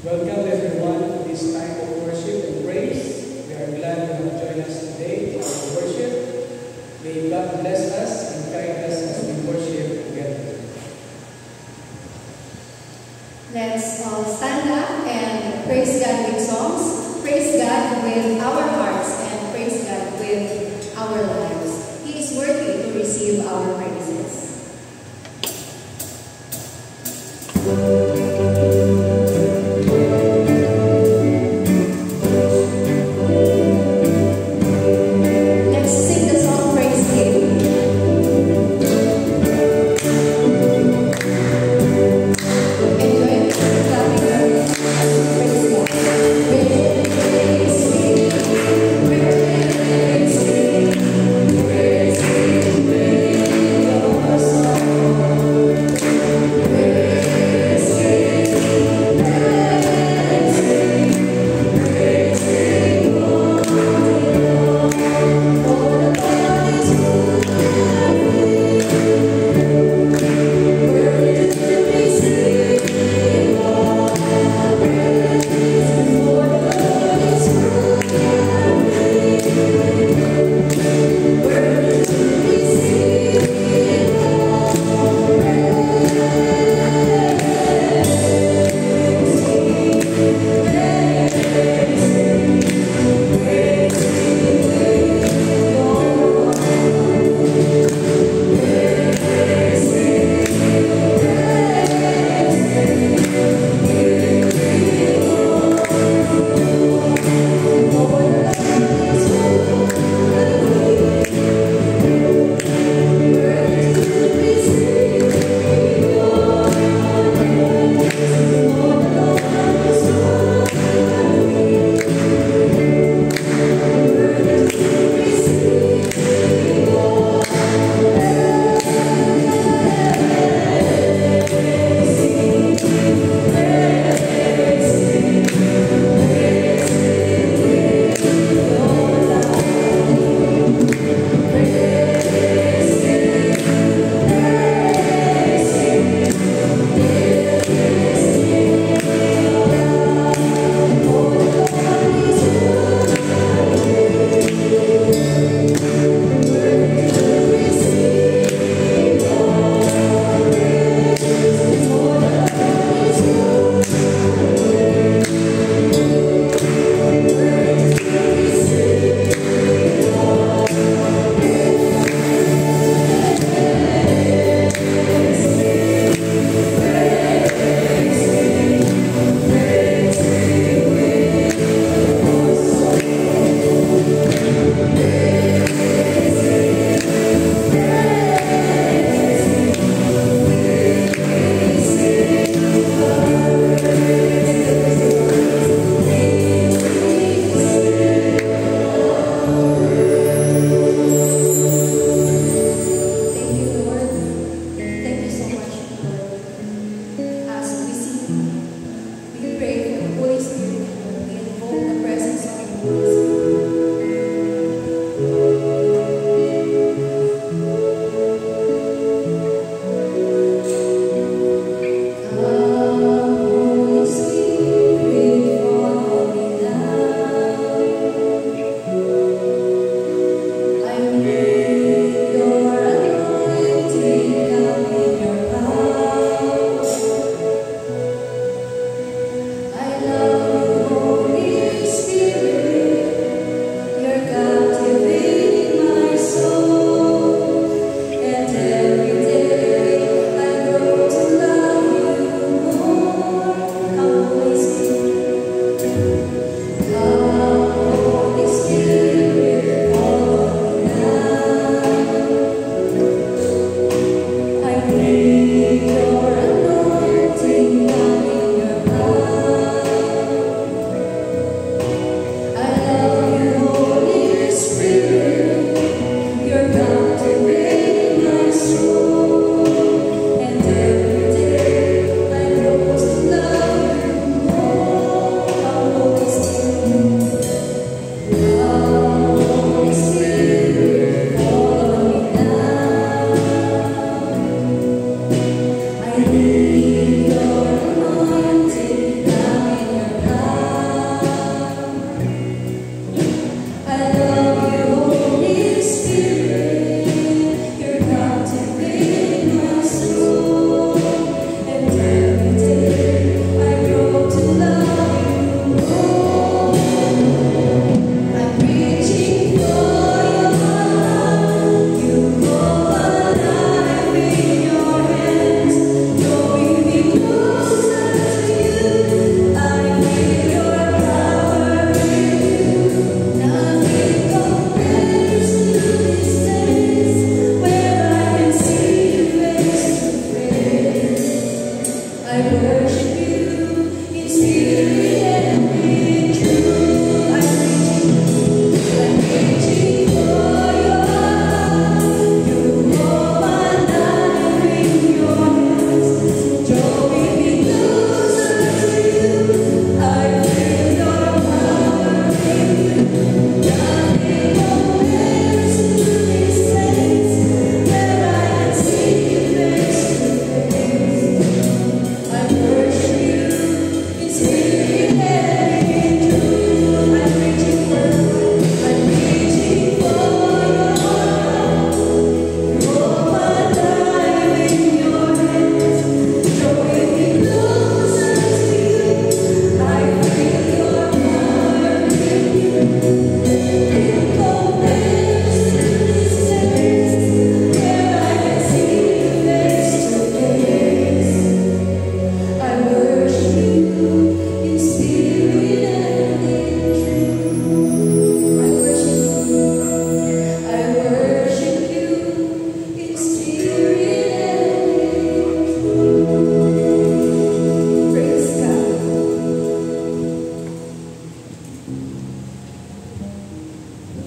Welcome everyone to this time of worship and praise. We are glad you have joined us today for worship. May God bless us and guide us as we worship together. Let's all stand up and praise God with songs. Praise God with our hearts and praise God with our lives. He is worthy to receive our praises. Thank you.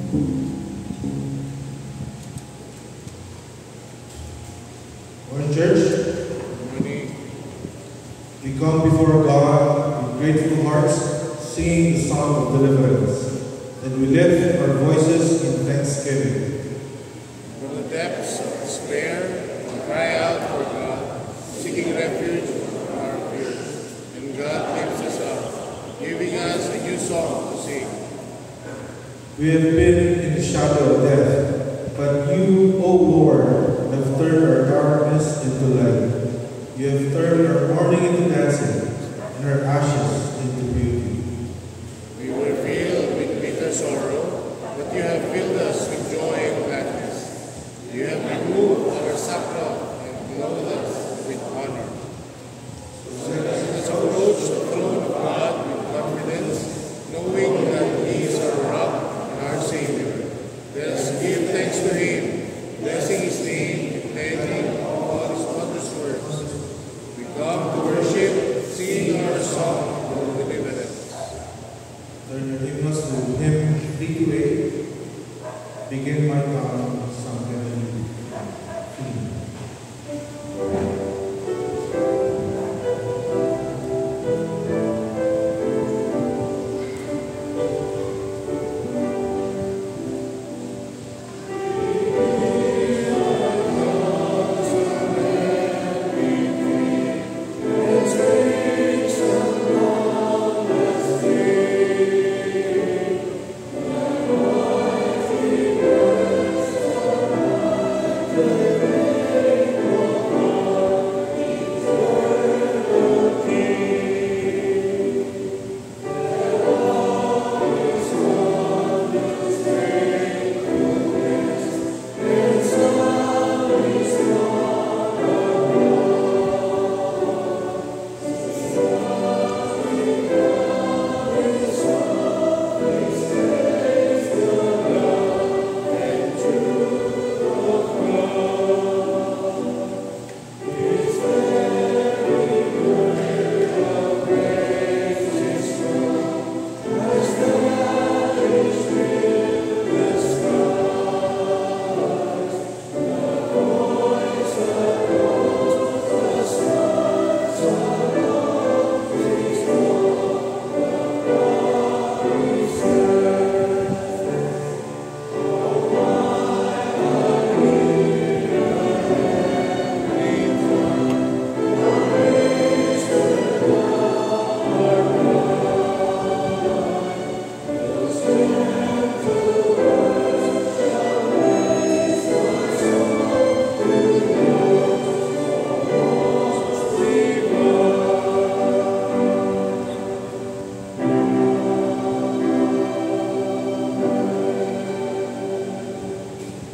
Morning, church. Morning. We come before God with grateful hearts, singing the song of deliverance, and we lift our voices in thanksgiving. From the depths of despair, we cry out for God, seeking refuge from our fears. And God lifts us up, giving us a new song to sing. We have been in the shadow of death, but you, O Lord, have turned our darkness into light. You have turned our mourning into dancing, and our ashes into beauty. We were filled with bitter sorrow, but you have filled us with joy and gladness. You have removed our sackcloth and clothed us with honor. So let us approach the throne of God with confidence, knowing that He is our rock and our Savior. Let us give thanks to Him, blessing His name, declaring all His wondrous works. We come to worship, singing our song of deliverance. Turn your hymns to hymn 328. Begin my tongue, sung heavenly.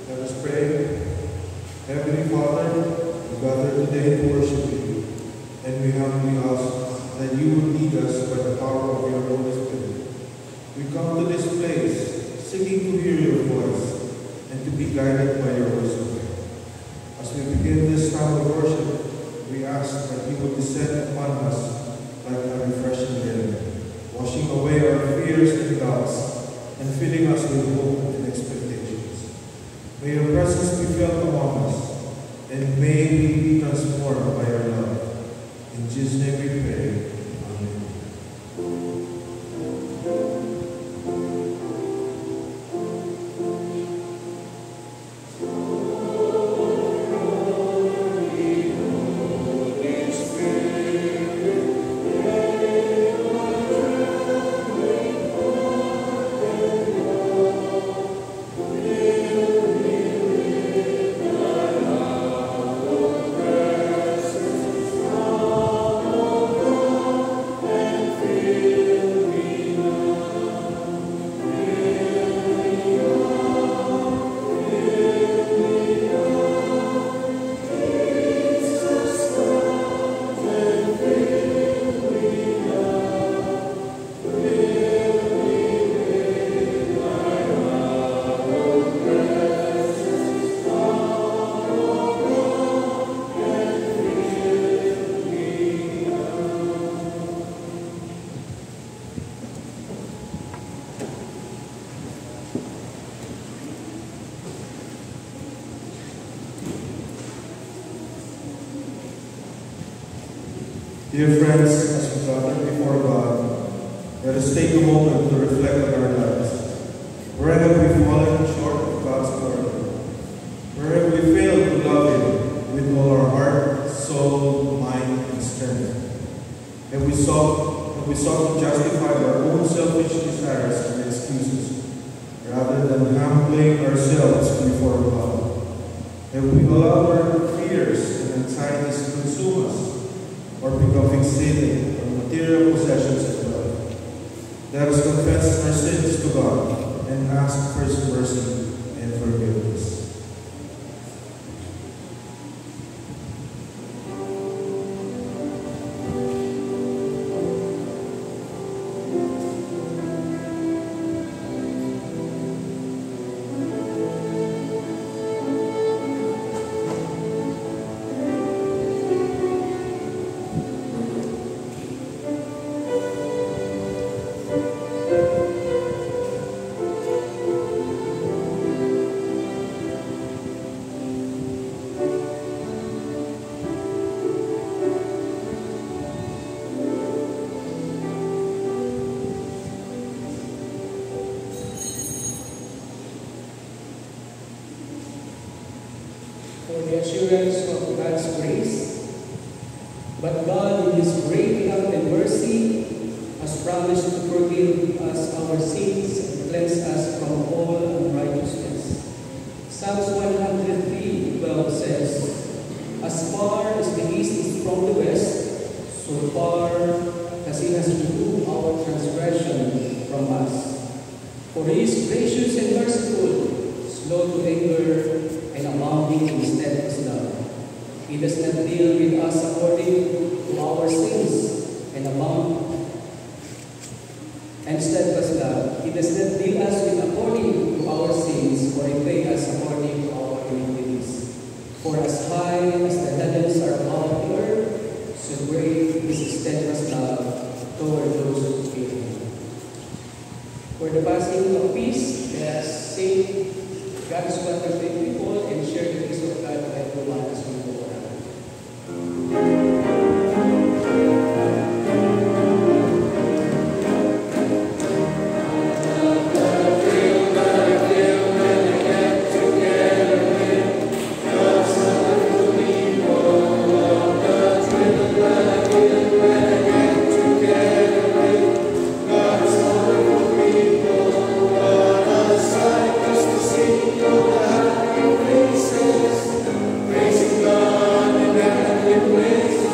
Let us pray. Heavenly Father, we gather today to worship you, and we humbly ask that you will lead us by the power of your Holy Spirit. We come to this place seeking to hear your voice and to be guided by your wisdom. As we begin this time of worship, we ask that you will descend upon us like a refreshing rain, washing away our fears and doubts, and filling us with hope and expectations. May your presence be felt among us, and may we be transformed by your love. In Jesus' name we pray. Amen. Thank Dear friends, as we gather before God, let us take a moment to reflect on our lives. Where have we fallen short of God's glory? Where have we failed to love Him with all our heart, soul, mind, and strength? Have we sought to justify our own selfish desires and excuses, rather than humbling ourselves before God? Have we allowed our fears and anxieties to consume us, or become fixated on material possessions and wealth? Let us confess our sins to God and ask for His mercy and forgiveness. For the assurance of God's grace. But God, in His great love and mercy, has promised to forgive us our sins and cleanse us from all unrighteousness. Psalms 103:12 says, "As far as the east is from the west, so far as He has removed our transgression from us. For He is gracious and merciful, slow to anger, and abounding in steadfast love. He does not deal with us according to our sins, and steadfast love. He does not deal us with according to our sins, or repay us according to our iniquities. For as high as the heavens are above the earth, so great is His steadfast love toward those who fear Him." For the passing of peace, let us sing God's wonderful people and share the peace of God with everyone as we go around. Praising God in heavenly places.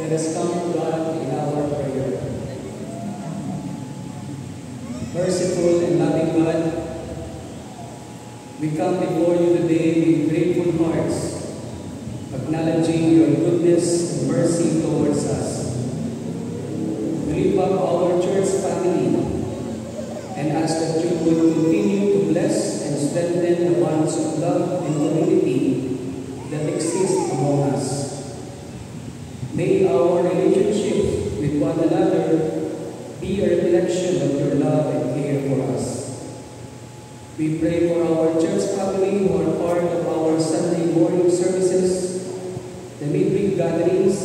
Let us come to God in our prayer. Merciful and loving God, we come before you today with grateful hearts, acknowledging your goodness and mercy towards us. We lift up our church family and ask that you would continue to bless and strengthen the bonds of love and community that exist among us. May our relationship with one another be a reflection of your love and care for us. We pray for our church family who are part of our Sunday morning services, the midweek gatherings,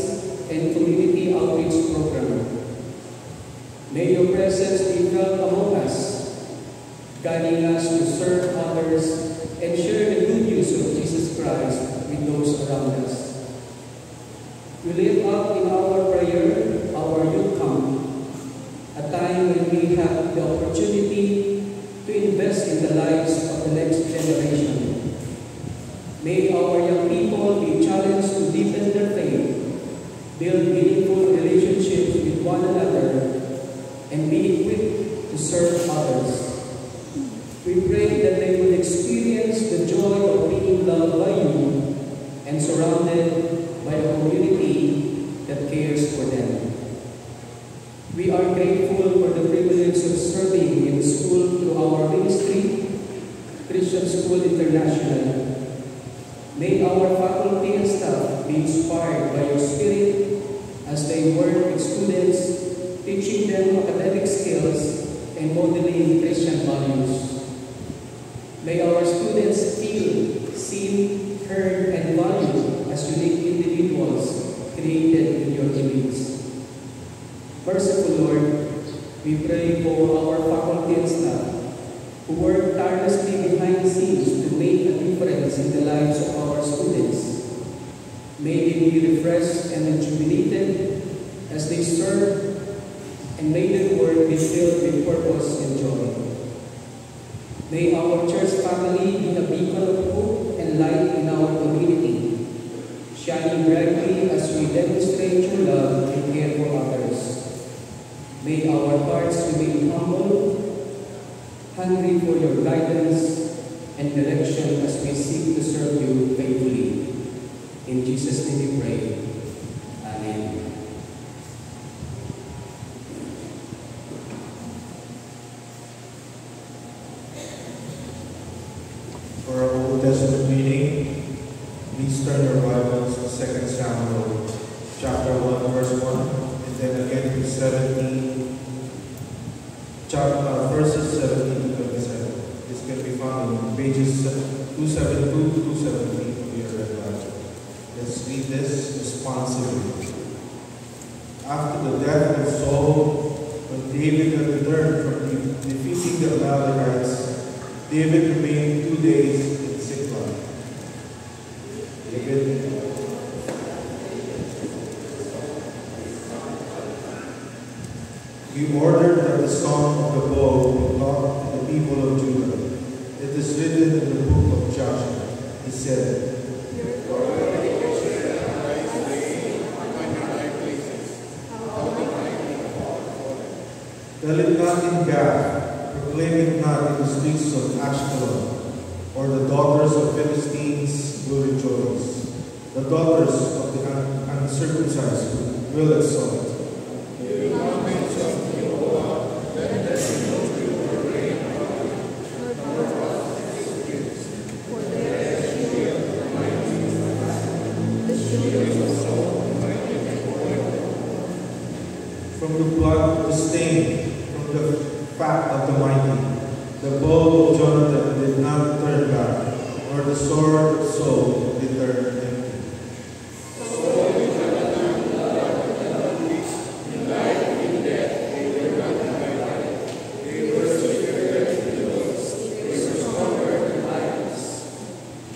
and community outreach program. May your presence be felt among us, guiding us to serve others and share the good news of Jesus Christ with those around us. We lift up in our prayer our youth camp, a time when we have the opportunity to invest in the lives of the next generation. May our young people be challenged to deepen their faith, build meaningful relationships with one another, and be equipped to serve others. We pray that they will experience the joy of being loved by you and surrounded by a community that cares for them. We are grateful for the privilege of serving in school through our ministry, Christian School International. May our faculty and staff be inspired by your spirit as they work with students, teaching them academic skills and modeling Christian values. May our students feel seen, heard, and valued as unique individuals created in your image. Merciful Lord, we pray for our faculty and staff who work tirelessly behind the scenes to make a difference in the lives of our students. May they be refreshed and rejuvenated as they serve, and may their work be filled with purpose and joy. May our church family be a beacon of hope and light in our community, shining brightly as we demonstrate your love and care for others. May our hearts remain humble, hungry for your guidance and direction as we seek to serve you faithfully. In Jesus' name we pray. Amen. For our Old Testament reading, please turn your Bibles to 2 Samuel chapter 1, verse 1. And then again to verses 17 to 27. This can be found on pages 272 to 273 of your Red Bible. Let's read this responsibly. After the death of Saul, when David had returned from defeating the Amalekites, David remained 2 days in Ziklag. He ordered that the song of the bow be taught to the people of Judah. It is written in the book of Joshua. He said, tell it not in Gath, proclaim it not in the streets of Ashkelon, or the daughters of Philistines will rejoice. The daughters of the uncircumcised will exult. From the blood of the slain, from the fat of the mighty, the bow of Jonathan did not turn back, nor the sword of Saul returned empty.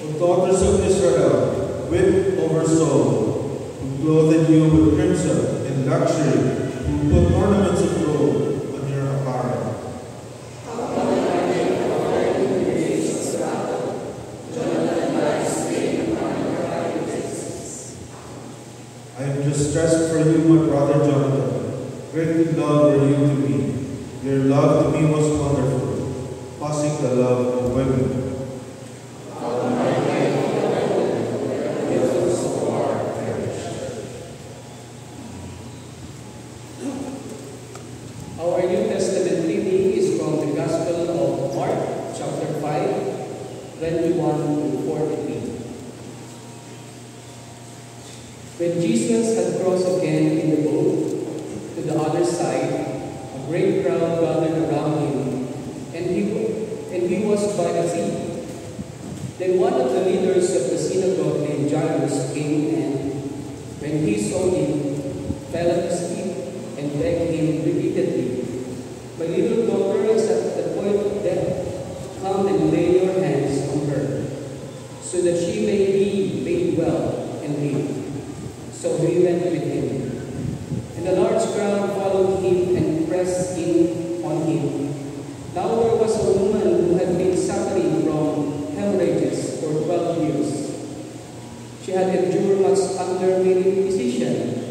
O daughters of Israel, whip over Saul, who clothed you with crimson in luxury, who put ornaments of gold on your apparel. I am distressed ask for you, my brother Jonathan. Great in love were you to me. Your love to me was wonderful, passing the love of women. Our New Testament reading is from the Gospel of Mark, chapter 5, 21 to 43. When Jesus had crossed again in the boat to the other side, a great crowd gathered around him, and he was by the sea. Then one of the leaders of the synagogue named Jairus came, and when he saw him, fell at his feet and begged him repeatedly, "My little daughter is at the point of death. Come and lay your hands on her, so that she may be made well and live." So he went with him. And a large crowd followed him and pressed in on him. Now there was a woman who had been suffering from hemorrhages for 12 years. She had endured much under many physicians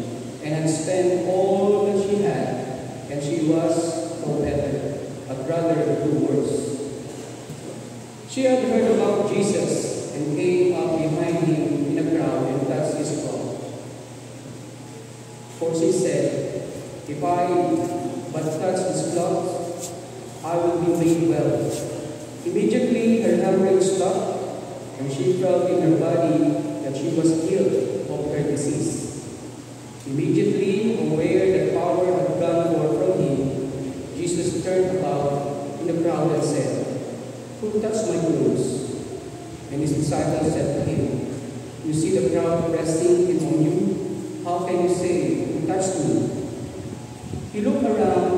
and had spent all that she had, and she was no better, but rather grew worse. She had heard about Jesus and came up behind him in a crowd and touched his cloak. For she said, "If I but touch his cloth, I will be made well." Immediately her hemorrhage stopped, and she felt in her body that she was healed of her disease. Immediately aware that power had gone forth from him, Jesus turned about in the crowd and said, "Who touched my clothes?" And his disciples said to him, "You see the crowd pressing in on you. How can you say, 'Who touched me?'" He looked around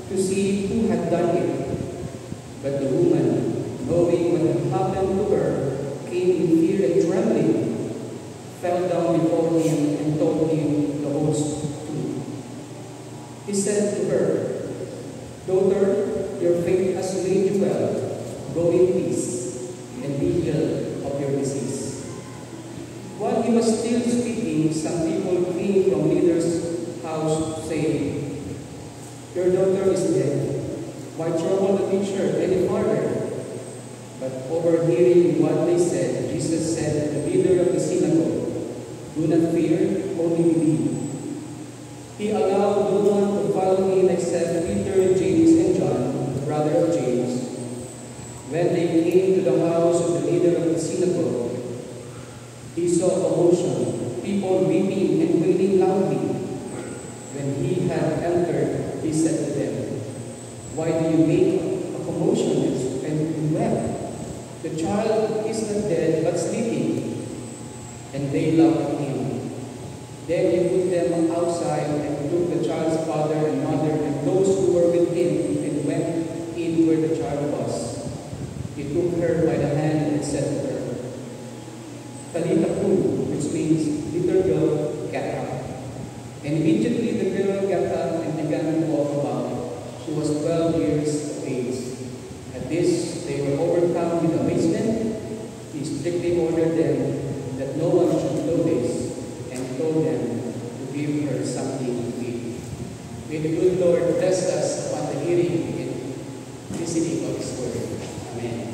to see who had done it. But the woman, knowing what had happened to her, came in fear and trembling, fell down before him and told him the whole truth. He said to her, "Daughter, your faith has made you well. Go in peace and be healed of your disease." While he was still speaking, some people came from leader's house saying, "Your daughter is dead. Why trouble the teacher any further?" But overhearing what they said, Jesus said to the leader of the synagogue, "Do not fear, only believe." He allowed no one to follow him except Peter, James, and John, the brother of James. When they came to the house of the leader of the synagogue, he saw commotion, people weeping and wailing loudly. When he had entered, he said to them, "Why do you make a commotion and weep? The child is not dead, but sleeping." And they laughed at him. Then he put them outside and took the child's father and mother and those who were with him and went in where the child was. He took her by the hand and said to her, "Talitha kum," which means, "Little girl, get up." And immediately the girl got up and began to walk about. She was 12 years of age. At this, they were overcome with amazement. He strictly ordered them that no one should know this, and told them to give her something to eat. May the good Lord bless us upon the hearing and listening of His word. Amen.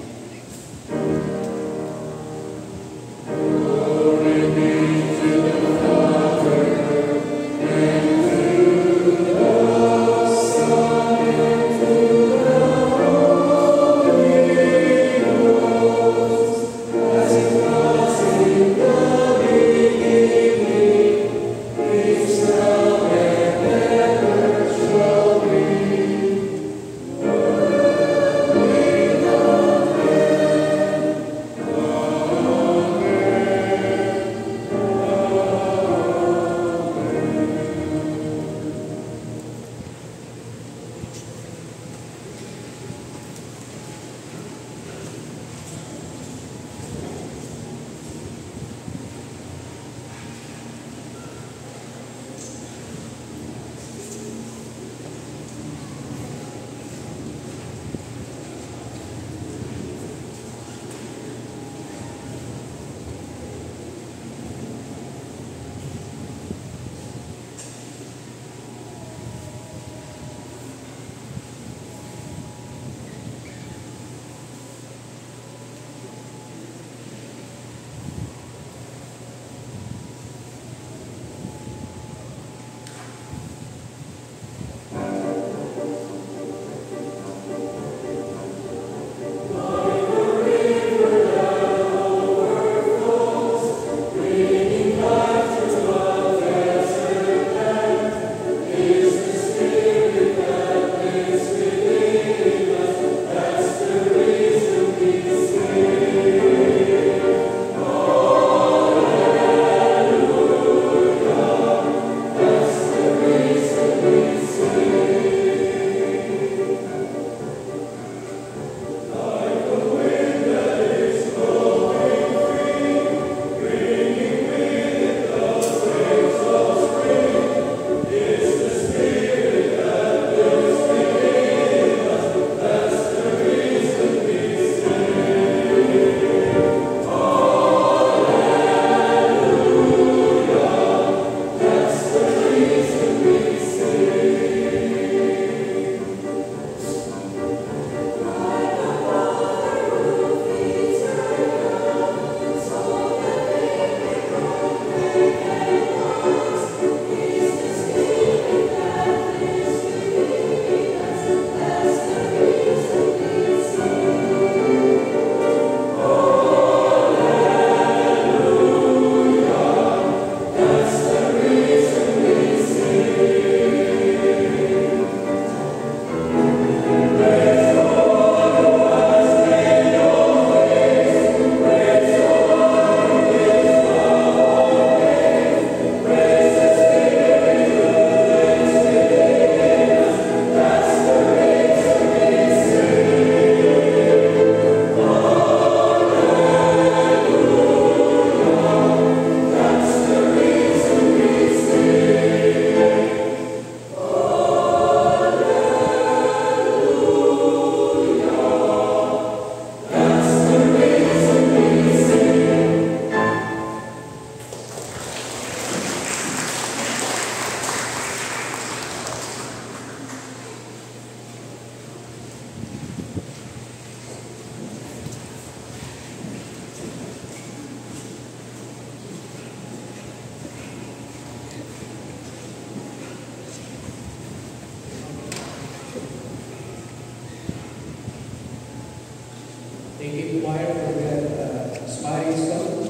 choir for that inspiring song.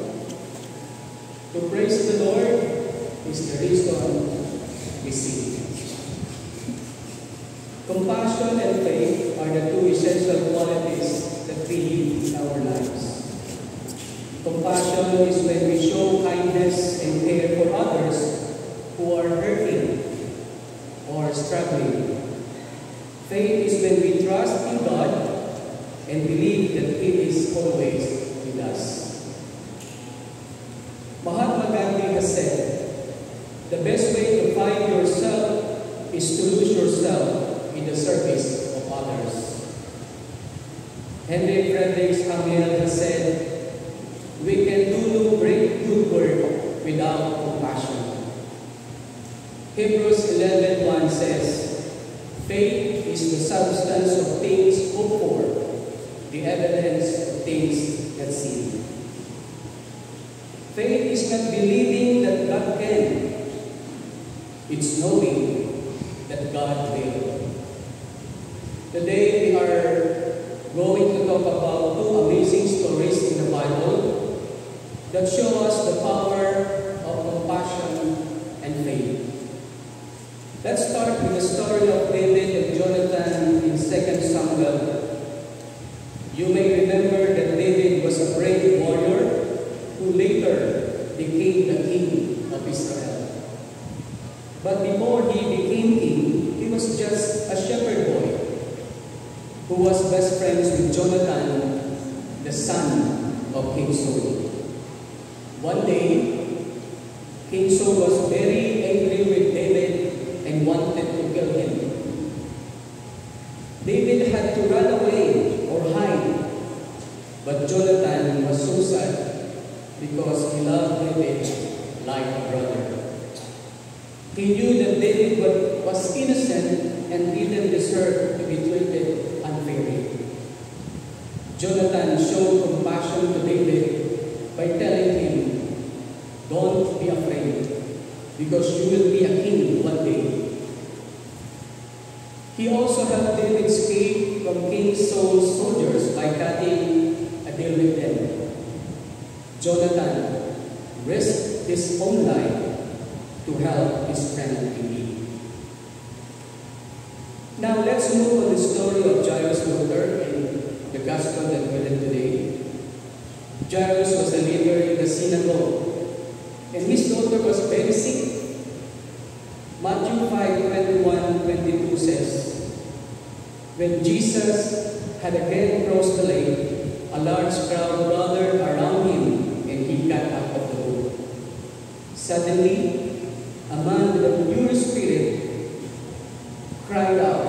To praise the Lord is the reason we sing. Compassion and faith are the two essential qualities that we need in our lives. Compassion is when we show kindness and care for others who are hurting or struggling. Faith is when we trust in God and believe that He is always with us. Mahatma Gandhi has said, the best way to find yourself is to lose yourself in the service of others. Henry Friedrich Hegel has said, we can do no great good work without compassion. Hebrews 11:1 says, faith is the substance of things hoped for, the evidence of things not seen. Faith is not believing that God can. It's knowing that God will. Today we are going to talk about two amazing stories in the Bible that show us the power of compassion and faith. Let's start with the story of David and Jonathan in 2 Samuel. You may remember that David was a brave warrior who later became the king of Israel. But before he became king, he was just a shepherd boy who was best friends with Jonathan, the son of King Saul. One day, King Saul was very angry with David and wanted to kill him. David had to run away or hide, but Jonathan was so sad because he loved David like a brother. He knew that David was innocent and didn't deserve to be treated unfairly. Jonathan showed compassion to David by telling him, don't be afraid, because you will be a king one day. He also helped David escape from King Saul's soldiers by cutting a deal with them. Jonathan risked his own life to help his friend in need. Now let's move on the story of Jairus' daughter in the gospel that we read today. Jairus was a leader in the synagogue, and his daughter was very sick. Matthew 5:21-22 says, when Jesus had again crossed the lake, a large crowd gathered around him, and he got out of the boat. Suddenly, a man with a pure spirit cried out,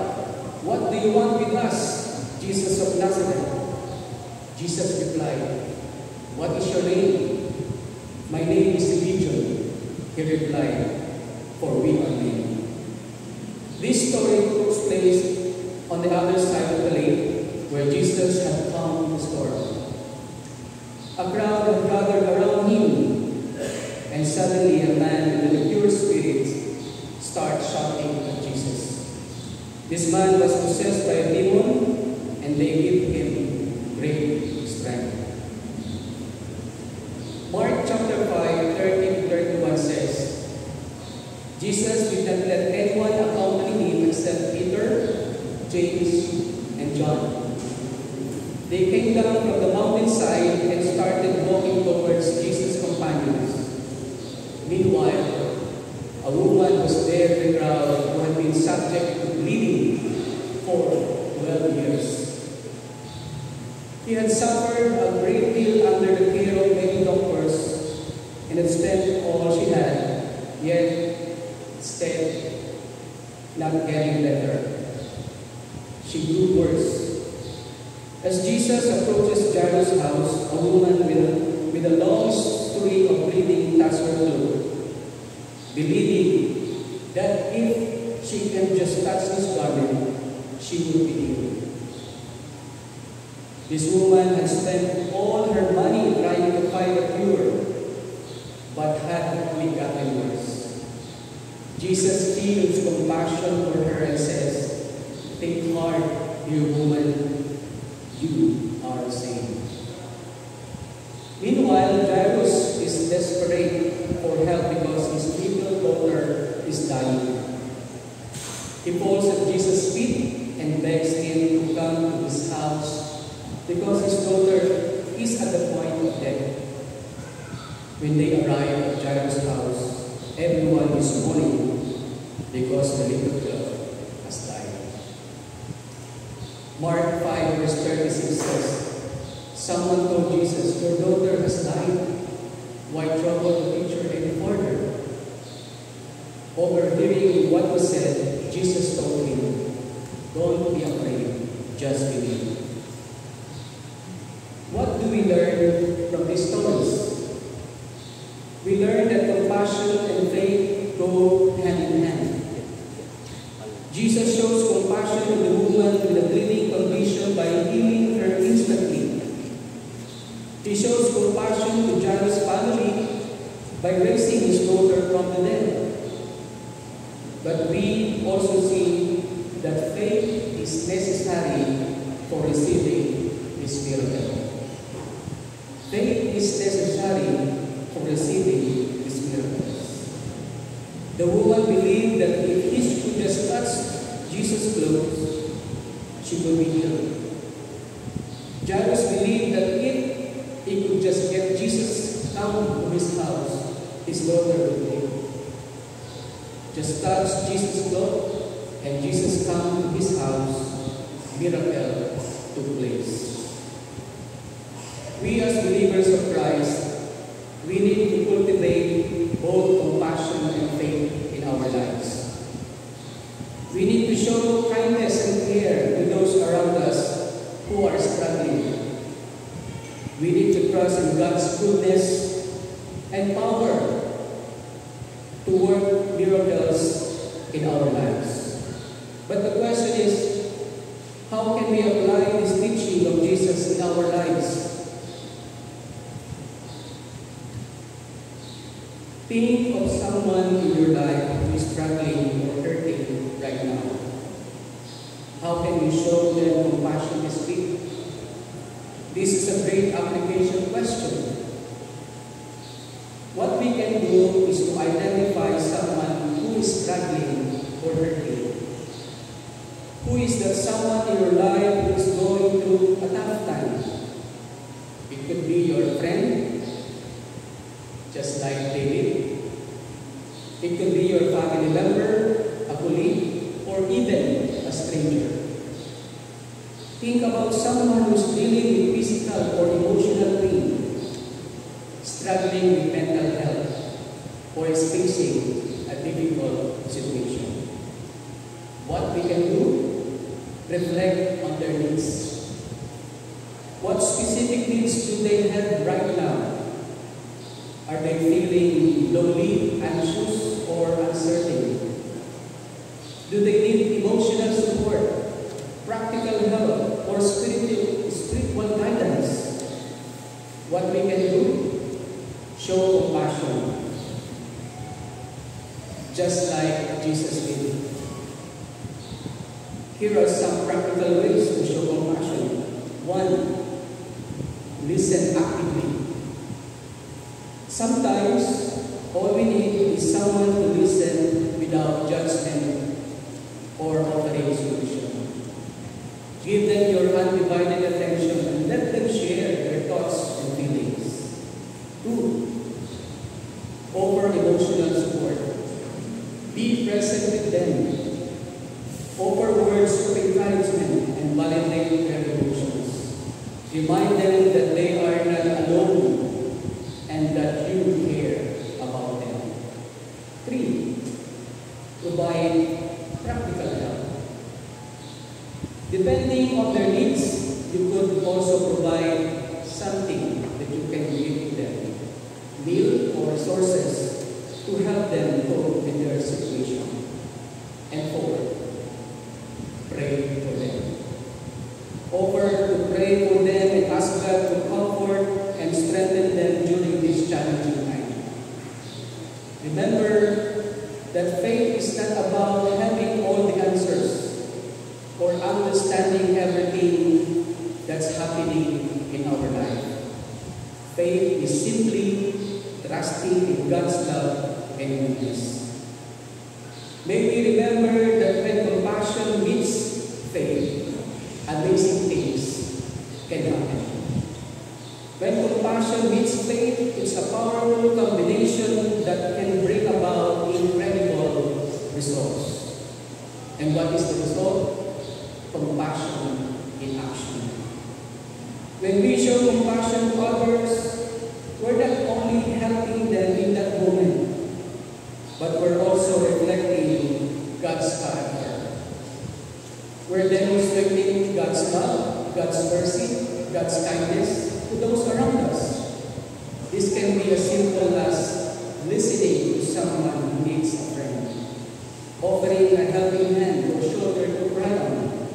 what do you want with us, Jesus of Nazareth? Jesus replied, what is your name? My name is Legion, he replied, for we are many. This story took place on the other side of the lake where Jesus had calmed the storm. A crowd had gathered around him, and suddenly a man with a pure spirit started shouting at Jesus. This man was possessed by a demon, and they gave him great strength. Mark chapter 5:30-31 says, Jesus did not let anyone accompany him except Peter, James, and John. They came down from the mountainside and started walking towards Jesus' companions. Meanwhile, a woman was there in the crowd who had been subject to bleeding for 12 years. He had suffered a great deal under the care of many doctors and had spent all she had, yet instead not getting better. She grew worse. As Jesus approaches Jairus' house, a woman with a long string of bleeding touched her cloak, believing that if she can just touch his garment, she would be healed. This woman had spent all her money trying to find a cure, but had only gotten worse. Jesus feels compassion for her and says, take heart, dear woman, you are saved. Meanwhile, Jairus is desperate for help because his little daughter is dying. He falls at Jesus' feet and begs him to come to his house because his daughter is at the point of death. When they arrive at Jairus' house, everyone is mourning because the little girl has died. Mark 5 verse 36 says, someone told Jesus, your daughter has died. Why trouble the teacher any further? Overhearing what was said, Jesus told him, don't be afraid, just believe. What do we learn from these stories? We learn that compassion and faith go hand in hand. Jesus shows compassion to the woman with a bleeding condition by healing her instantly. He shows compassion to Jairus' family by raising his daughter from the dead. But we also see that faith is necessary for receiving this miracle. Faith is necessary for receiving these miracles. The woman believed that if he could just touch Jesus' clothes, she would be healed. Jairus believed that if he could just get Jesus down to his house, his daughter would live. Just touch Jesus' clothes, and Jesus come to his house, miracle took place. We as believers of Christ, we need to cultivate both compassion and faith in our lives. We need to show kindness and care to those around us who are struggling. We need to trust in God's goodness and power to work miracles in our lives. But the question is, how can we apply this teaching of Jesus in our lives? Think of someone in your life who is struggling or hurting right now. How can you show them compassion this week? This is a great application question. What we can do is to identify someone who is struggling or hurting. Who is that someone in your life who is going through a tough time? It could be your friend, just like David. It could be your family member, a colleague, or even a stranger. Think about someone who is dealing with physical or emotional pain, struggling with mental health, or is facing a difficult situation. What we can do? Reflect on their needs. What specific needs do they have right now? Are they feeling lonely, anxious, or uncertain? Do they need emotional support, practical help, or spiritual guidance? What we can do? Show compassion, just like Jesus did. Here are some practical ways to show compassion. 1. Listen actively. Sometimes, all we need is someone to listen without judgment or offering solution. Give them your undivided attention and let them share their thoughts and feelings. 2. Offer emotional support. Be present with them. Offer words of encouragement and validate their emotions. Remind them that they are not alone and that you care about them. 3. Provide practical help. Depending on their needs, you could also provide something that you can give to them. Meal or resources to help them cope with their situation. And 4. Pray for them. Offer to pray for them and ask God to comfort and strengthen them during this challenging time. Remember that faith is not about having all the answers or understanding everything that's happening in our life. Faith is simply trusting in God's love and goodness. May we remember that when compassion meets faith, amazing things can happen. When compassion meets faith, it's a powerful combination that can bring about incredible results. And what is the result? Compassion in action. When we show compassion to others, we're not only helping them in that moment, but we're also reflecting God's character. We're demonstrating God's love, God's mercy, God's kindness to those around us. This can be as simple as listening to someone who needs a friend, offering a helping hand or shoulder to cry on,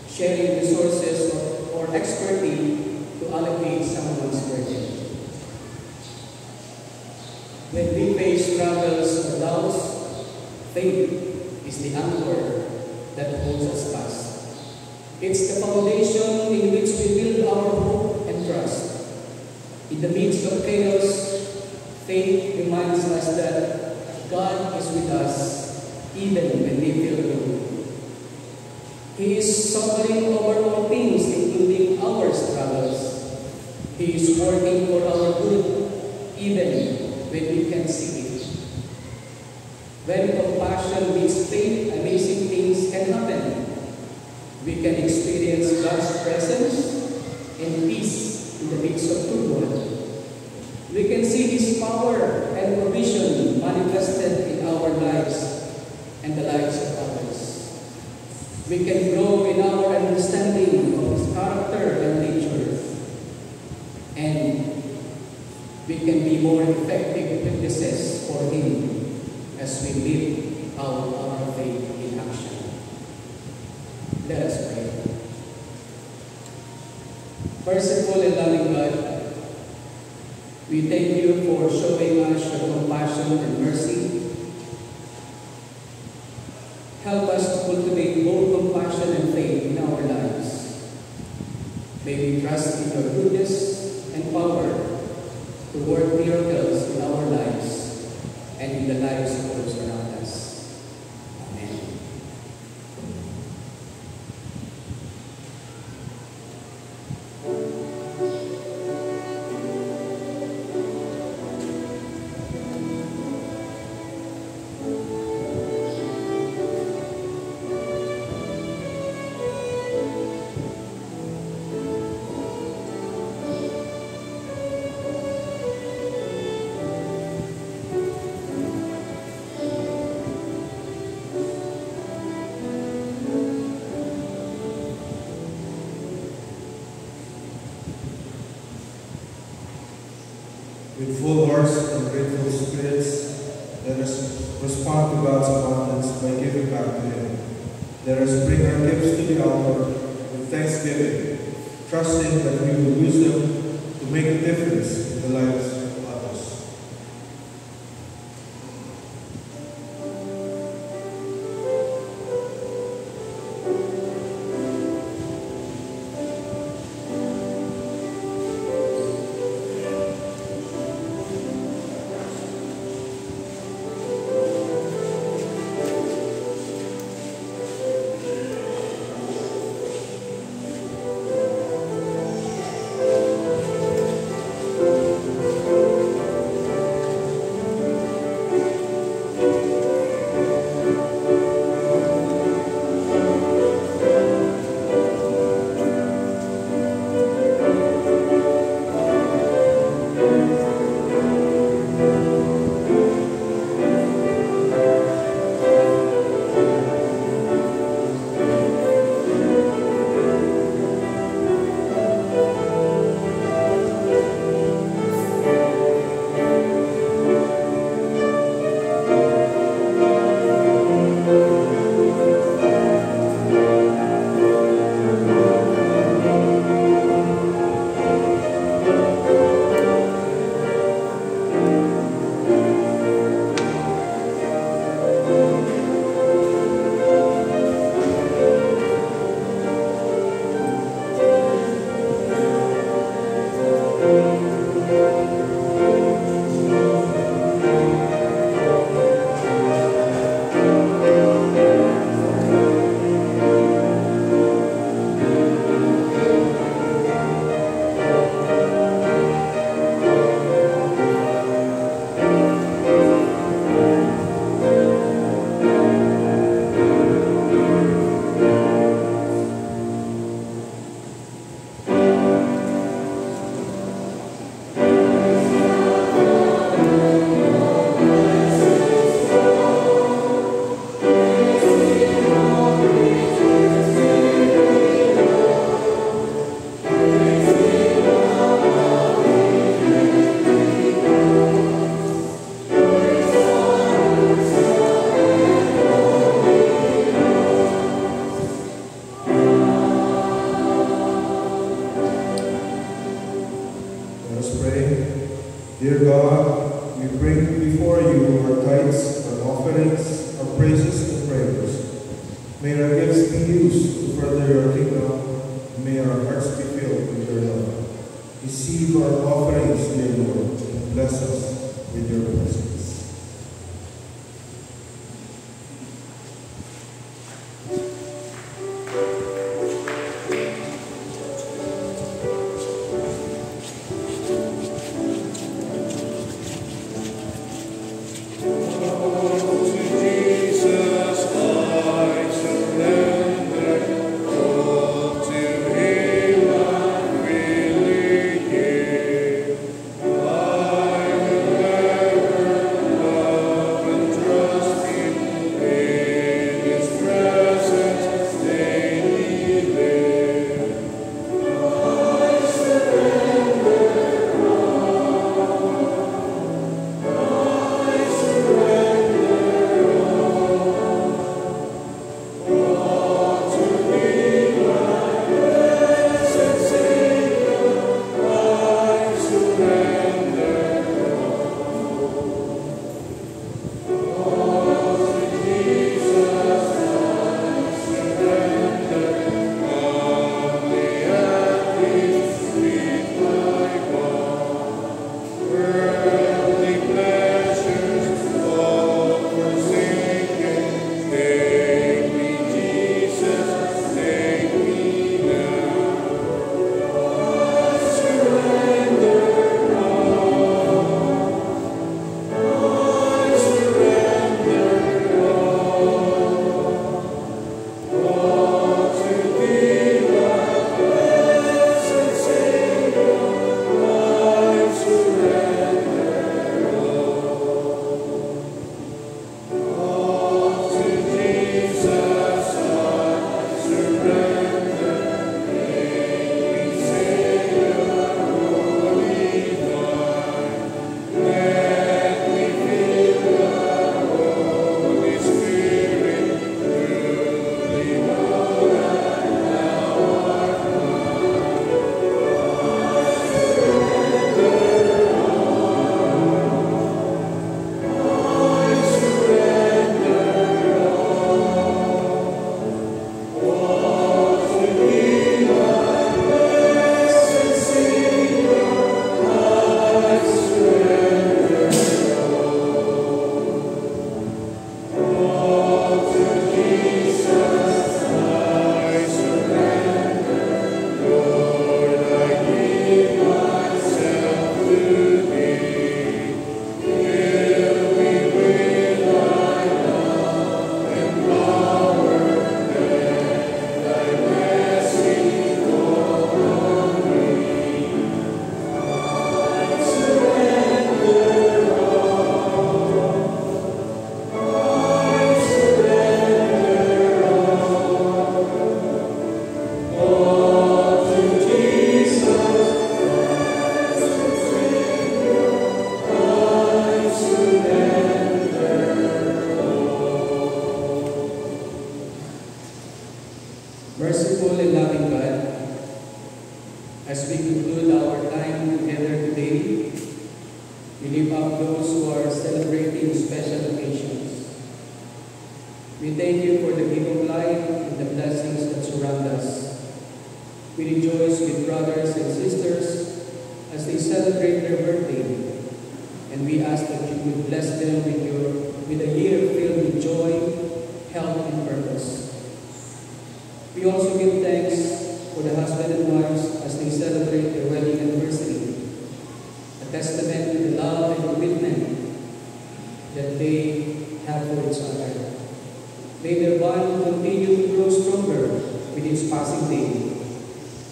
sharing resources or expertise to allocate someone's burden. When we face struggles or doubts, faith is the anchor that holds us fast. It's the foundation in which we build our hope and trust. In the midst of chaos, faith reminds us that God is with us even when we feel low. He is sovereign over all things, including our struggles. He is working for our good, even when we can see it. When compassion meets faith, amazing things can happen. We can experience God's presence and peace in the midst of turmoil. We can see His power and provision manifested in our lives and the lives of others. We can grow in our understanding of His character and nature. And we can be more effective witnesses for Him as we live out our faith in action. Let us pray. Merciful and loving God, we thank you for showing us your compassion and mercy. Help us to cultivate both compassion and faith in our lives. May we trust in your goodness and power to work miracles in our lives and in the lives of those around us. Amen. With full hearts and grateful spirits, let us respond to God's abundance by giving back to Him. Let us bring our gifts to the altar with thanksgiving, trusting that we will use them to make a difference in the lives of others. prayers. May our gifts be used to further your kingdom, and may our hearts be filled with your love. Receive our offerings, dear Lord, and bless us with your presence. Merciful and loving God, as we conclude our time together today, we lift up those who are celebrating special occasions. We thank you for the gift of life and the blessings that surround us. We rejoice with brothers and sisters as they celebrate their birthday, and we ask that you would bless them with a year filled with joy, health, and purpose. We also give thanks for the husband and wives as they celebrate their wedding anniversary, a testament to the love and commitment that they have for each other. May their bond continue to grow stronger with each passing day,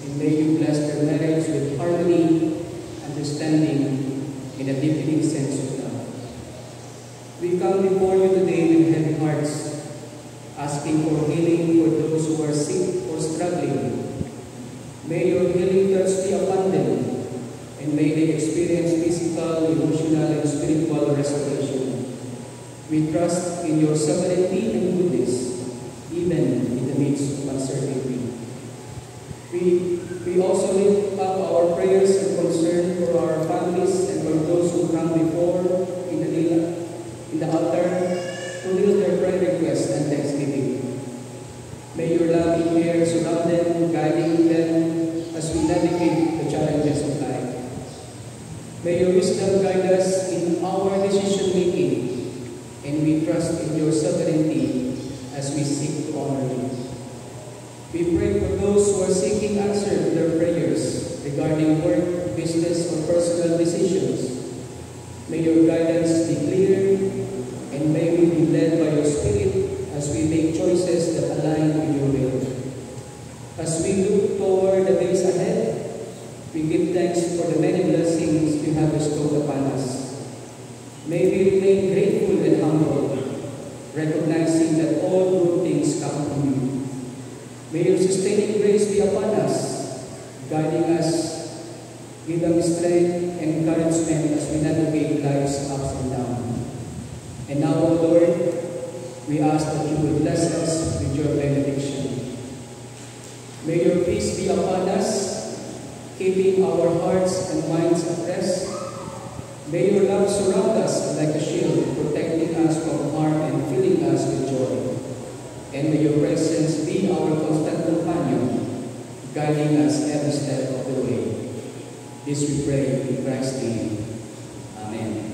and may you bless their marriage with harmony, understanding, and a deepening sense of love. We come before you today with heavy hearts, asking for healing for those who are sick or struggling. May your healing touch be abundant, and may they experience physical, emotional, and spiritual restoration. We trust in your sovereignty and goodness, even in the midst of uncertainty. We also lift up our prayers and concern for our families and for those who come before in the altar to kneel their prayer requests and thanksgiving. we seek to honor you. We pray for those who are seeking answer to their prayers regarding work, business, or personal decisions. May your guidance be clear, and may we be led by your Spirit as we make choices that align with your will. As we look toward the days ahead, we give thanks for the many blessings you have bestowed upon us. May we remain grateful and humble, recognizing that all good things come from you. May your sustaining grace be upon us, guiding us, give us strength and encouragement as we navigate life's ups and downs. And now, O Lord, we ask that you would bless us with your benediction. May your peace be upon us, keeping our hearts and minds at rest. May your love surround us like a shield, protecting us from harm and filling us with joy. And may your presence be our constant companion, guiding us every step of the way. This we pray in Christ's name. Amen.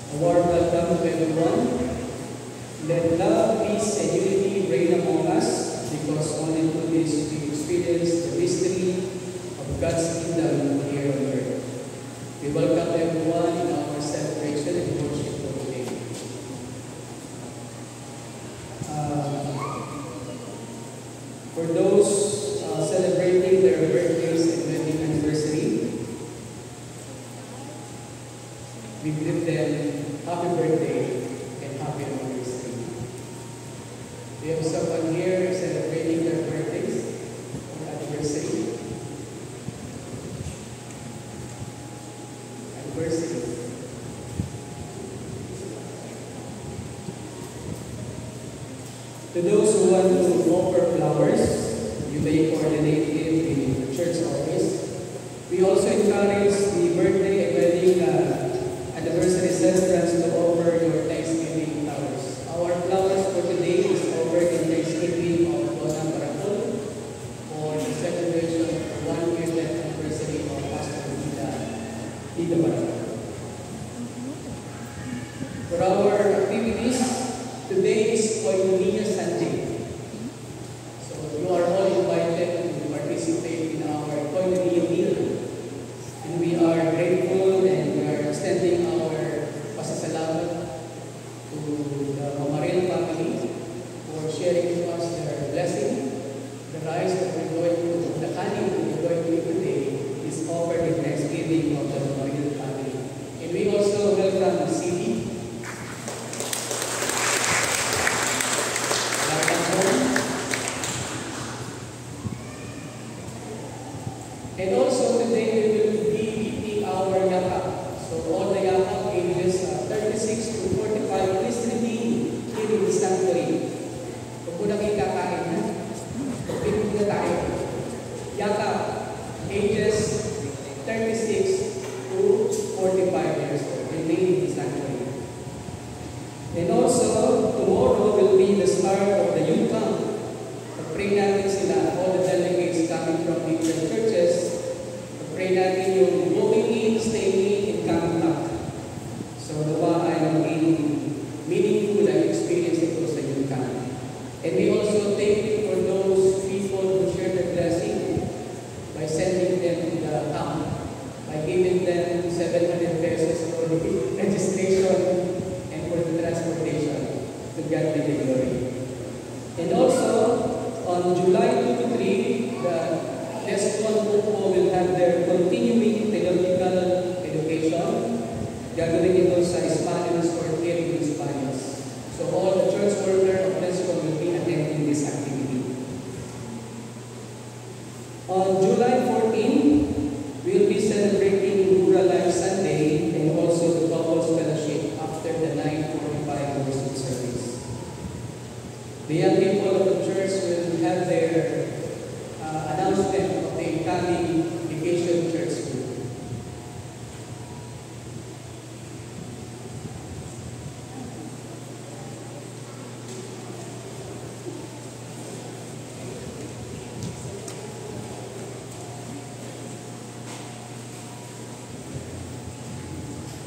A warm welcome to everyone. Let love, peace, and unity reign among us, because only through this we experience the mystery of God's kingdom here on earth. We welcome everyone in our celebration and worship for today. For those celebrating their birthdays and wedding anniversary, we give them happy birthday and happy anniversary. We have someone here celebrating their birthdays or anniversary. Anniversary. To those who want to offer flowers,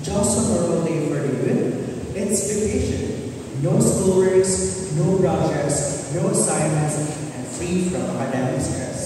Just a normal day for the youth. It's vacation. No schoolworks, no projects, no assignments, and free from academic stress.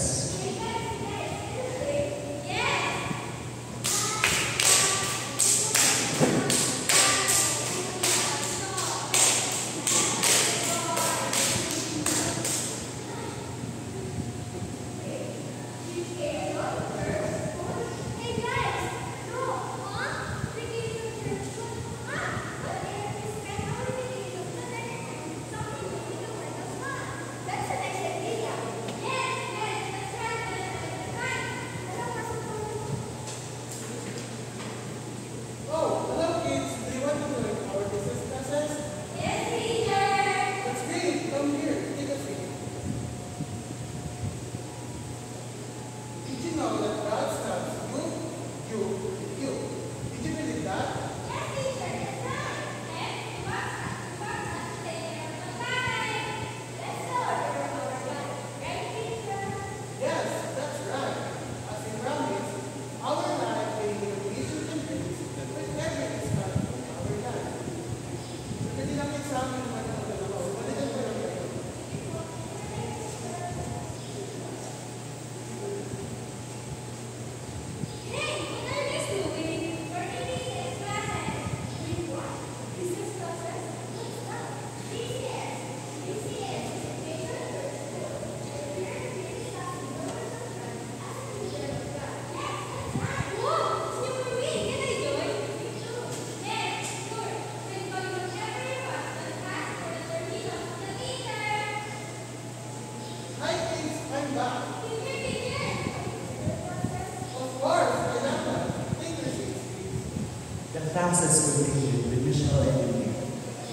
Classes continued with Michelle and Amy.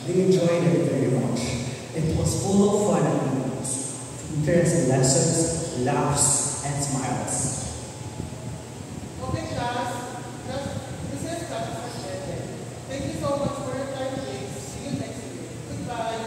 They enjoyed it very much. It was full of fun activities, interesting lessons, laughs, and smiles. Okay, class. This is class for today. Thank you so much for your time today. See you next week. Goodbye.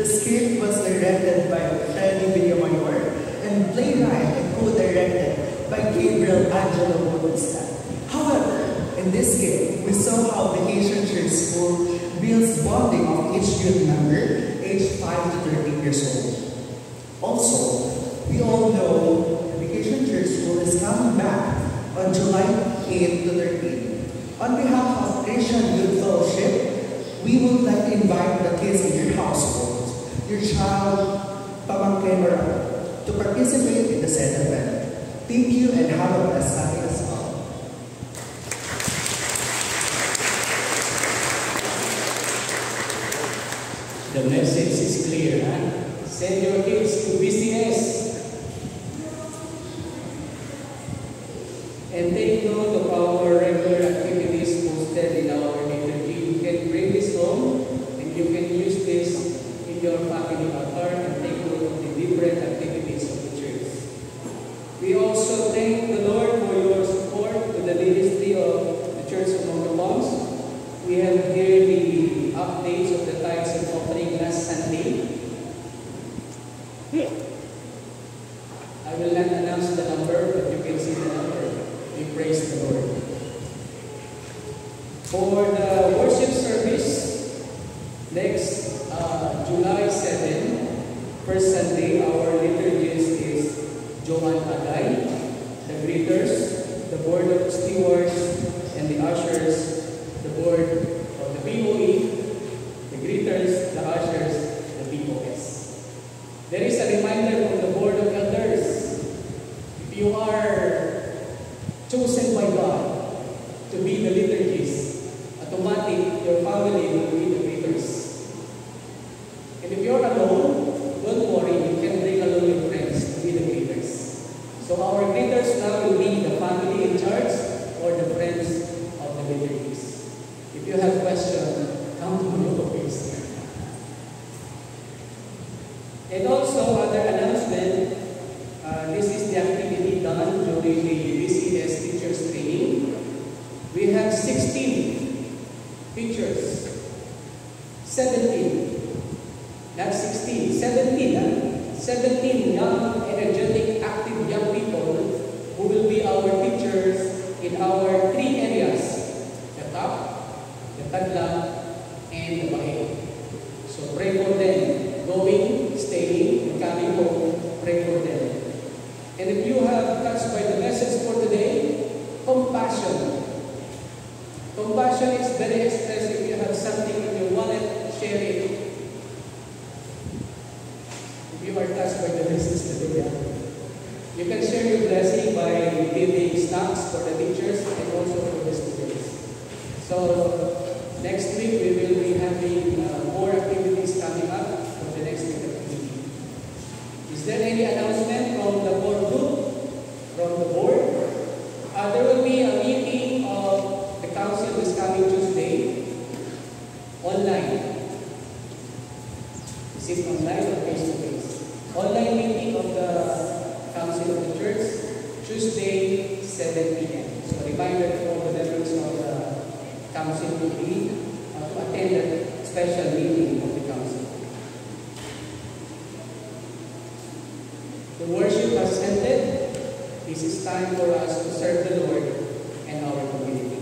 The script was directed by Shelley Villamayor and playwright and co-directed by Gabriel Angelo Bautista. However, in this script, we saw how Vacation Church School builds bonding of each youth member aged 5 to 13 years old. Also, we all know Vacation Church School is coming back on July 8 to 13. On behalf of Christian Youth Fellowship, we would like to invite the kids in your household, your child, pamangkin, or to participate in the said event. Thank you and have a blessed Sunday as well. The message is clear, huh? Send your kids to BCS. And take note of our regular activities posted in our liturgy. You can bring this home and you can use this in your family altar and take note of the different activities of the church. We also thank the Lord for your support to the ministry of the Church of Mount Palms. We have here the updates of the tithes and offering last Sunday. I will not announce the number, but you can see the number. We praise the Lord. For the worship service, next July 7, first Sunday, our liturgist is Joan Agay. The greeters, the board of stewards, and the ushers, the board of the POE, the greeters, the ushers, the POS. There is a reminder from the board of elders. If you are chosen by God to be the liturgist, automatic your family will be the greeters. And if you're alone, don't worry, you can bring along your friends to be the greeters. So our greeters now will be the family in church or the friends of the liturgist. If you have questions, doing the BCS teachers training. We have 16 teachers. 17. Not 16. 17. 17 young, energetic, active young people who will be our teachers in our 3 areas. The top, the Tadla, and the Bahay. So pray for them. Going, staying, and coming home, pray for them. And if you have touched by the message for today, compassion. Compassion is very expressive. If you have something in your wallet, share it. If you are touched by the message today, you can share your blessing by giving snacks for the teachers and also for the students. So next week we will be having more activities coming up for the next week activity. Is there any announcement from the board group? From the board? There will be a meeting of the council this coming Tuesday. Online. Is it online or face-to-face? Online meeting of the council of the church, Tuesday, 7 p.m. So reminder for all the members of the council to attend a special meeting of the council. The worship has ended. This is time for us to serve the Lord and our community.